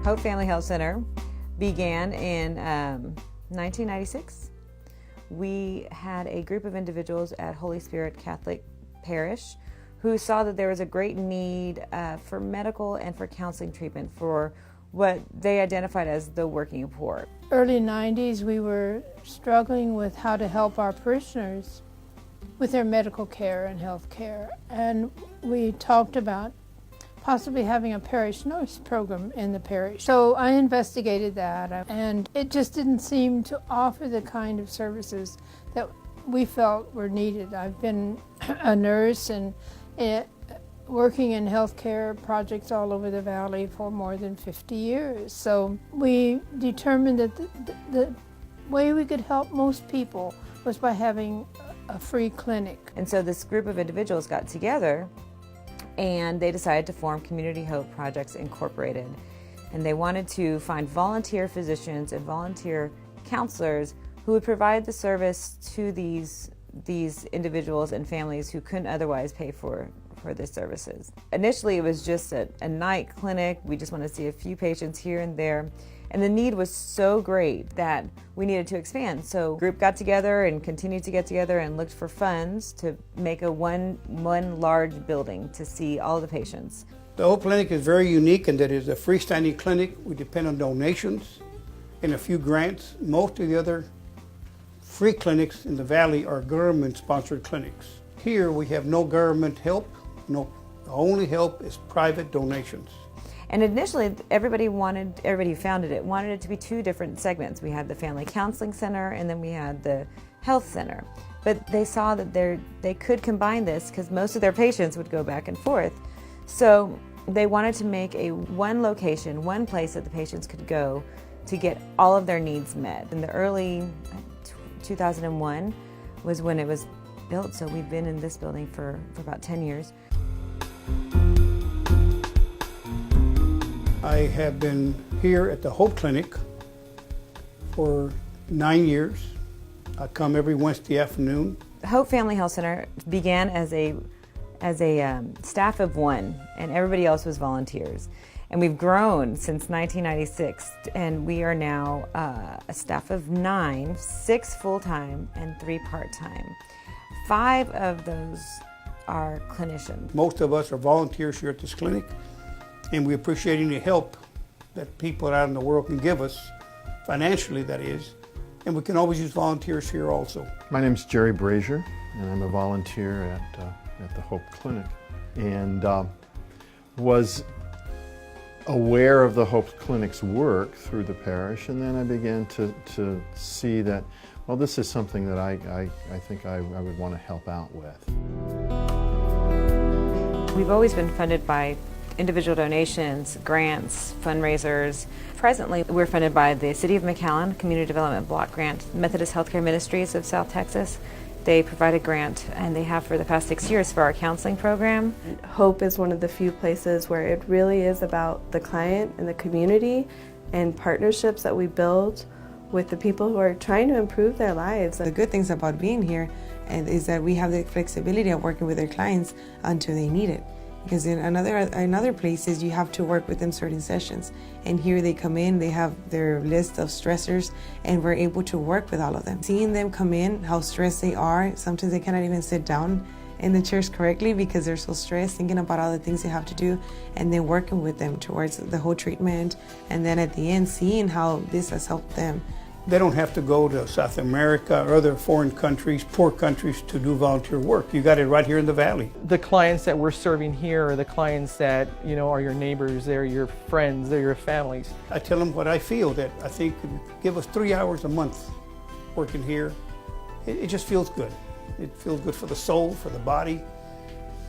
Hope Family Health Center began in 1996. We had a group of individuals at Holy Spirit Catholic Parish who saw that there was a great need for medical and for counseling treatment for what they identified as the working poor. Early 90s, we were struggling with how to help our parishioners with their medical care and health care. And we talked about possibly having a parish nurse program in the parish. So I investigated that, and it just didn't seem to offer the kind of services that we felt were needed. I've been a nurse and working in healthcare projects all over the valley for more than 50 years. So we determined that the way we could help most people was by having a free clinic. And so this group of individuals got together and they decided to form Community Hope Projects Incorporated. And they wanted to find volunteer physicians and volunteer counselors who would provide the service to these individuals and families who couldn't otherwise pay for their services. Initially, it was just a night clinic. We just wanted to see a few patients here and there. And the need was so great that we needed to expand. So the group got together and continued to get together and looked for funds to make a one large building to see all the patients. The Hope Clinic is very unique in that it is a freestanding clinic. We depend on donations and a few grants. Most of the other free clinics in the valley are government-sponsored clinics. Here we have no government help. No, the only help is private donations. And initially, everybody who founded it wanted it to be two different segments. We had the Family Counseling Center and then we had the Health Center. But they saw that they could combine this because most of their patients would go back and forth. So they wanted to make one location, one place that the patients could go to get all of their needs met. In the early 2001 was when it was built, so we've been in this building for about 10 years. I have been here at the Hope Clinic for 9 years. I come every Wednesday afternoon. Hope Family Health Center began as a staff of one, and everybody else was volunteers. And we've grown since 1996, and we are now a staff of 9, 6 full-time and 3 part-time. 5 of those are clinicians. Most of us are volunteers here at this clinic, and we appreciate any help that people out in the world can give us, financially that is, and we can always use volunteers here also. My name is Jerry Brazier, and I'm a volunteer at the Hope Clinic, and was aware of the Hope Clinic's work through the parish, and then I began to see that, well, this is something that I think I would want to help out with. We've always been funded by individual donations, grants, fundraisers. Presently, we're funded by the City of McAllen Community Development Block Grant, Methodist Healthcare Ministries of South Texas. They provide a grant, and they have for the past 6 years for our counseling program. Hope is one of the few places where it really is about the client and the community and partnerships that we build with the people who are trying to improve their lives. The good things about being here is that we have the flexibility of working with our clients until they need it. Because in another places you have to work with them certain sessions, and here they come in, they have their list of stressors, and we're able to work with all of them. Seeing them come in, how stressed they are, sometimes they cannot even sit down in the chairs correctly because they're so stressed, thinking about all the things they have to do, and then working with them towards the whole treatment, and then at the end seeing how this has helped them. They don't have to go to South America or other foreign countries, poor countries, to do volunteer work. You got it right here in the valley. The clients that we're serving here are the clients that, are your neighbors, they're your friends, they're your families. I tell them what I feel, that I think give us 3 hours a month working here. It just feels good. It feels good for the soul, for the body,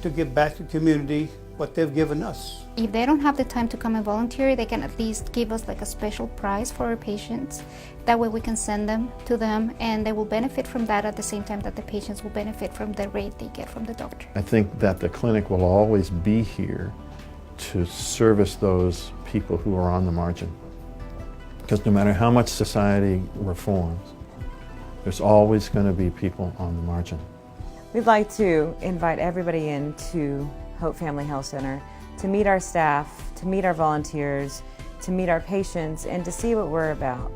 to give back to the community what they've given us. If they don't have the time to come and volunteer, they can at least give us like a special prize for our patients. That way we can send them to them, and they will benefit from that at the same time that the patients will benefit from the rate they get from the doctor. I think that the clinic will always be here to service those people who are on the margin. Because no matter how much society reforms, there's always going to be people on the margin. We'd like to invite everybody into Hope Family Health Center to meet our staff, to meet our volunteers, to meet our patients and to see what we're about.